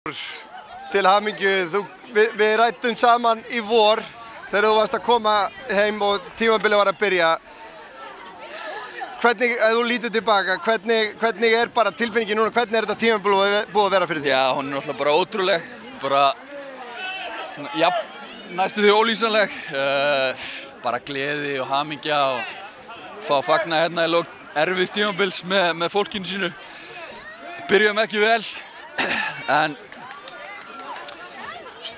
Til hamingju, við ræddum saman í vor þegar þú varst að koma heim og tímabilið var að byrja. Hvernig, ef þú lítur tilbaka, hvernig er bara tilfinningin núna, hvernig er þetta tímabilið búið að vera fyrir því? Já, hún er náttúrulega bara ótrúleg, já, næstu því ólýsanleg. Bara gleði og hamingja og fá að fagna hérna í lok erfiðs tímabils með fólkinu sínu. Byrjum ekki vel, en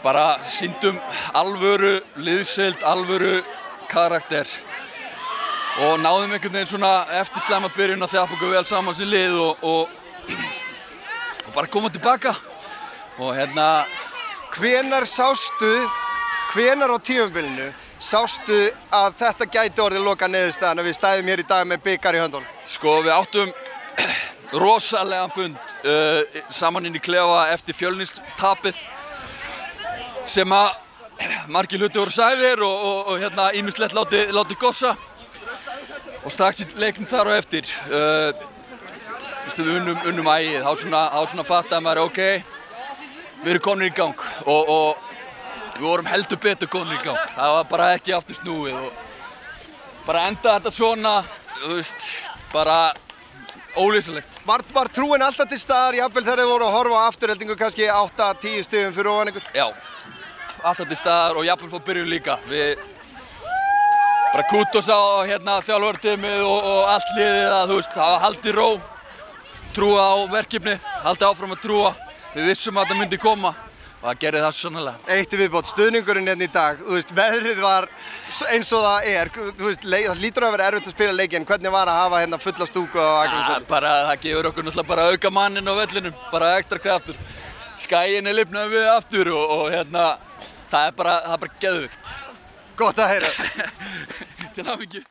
bara sýndum alvöru liðsheild, alvöru karakter og náðum einhvern veginn svona eftir slæma byrjun að þjappa okkur vel saman sem lið og bara koma tilbaka og hérna. Hvenær á tímabilinu sástu að þetta gæti orðið loka niðurstaðan að við stæðum hér í dag með bikar í höndunum? Sko, við áttum rosalegan fund saman inn í klefa eftir Fjölnistapið sem að margir hluti voru sagðir og hérna ýmislegt látið gossa og strax í leiknum þar á eftir við unnum ægið, þá svona fattaði maður ok, við erum konur í gang og við vorum heldur betur konur í gang, það var bara ekki aftur snúið og bara enda þetta svona, þú veist, bara ólýsanlegt. Var trúin alltaf til staðar, jafnvel þegar þið voru að horfa á afturheldingu kannski 8-10 stigum fyrir ofan ykkur? Já, alltaf til staðar og jafnvel fór byrjun líka. Við bara kudos á hérna þjálfarteymið og allt liðið að þú veist, hafa haldið ró, trúa á verkefnið, haldið áfram að trúa. Við vissum að þetta myndi koma og það gerði það svo sannarlega. Eitt í viðbót, stuðningurinn hérna í dag, þú veist, veðrið var eins og það er, þú veist, það lítur að vera erfitt að spila leikinn, hvernig var að hafa hérna fulla stúku á Akranesi? Það gefur okkur náttúrulega bara auka manninn á vellinum, bara ekstra kraftur. Skæin lifnaði við aftur og hérna, það er bara geðveikt. Gott að heyra. Til hamingju.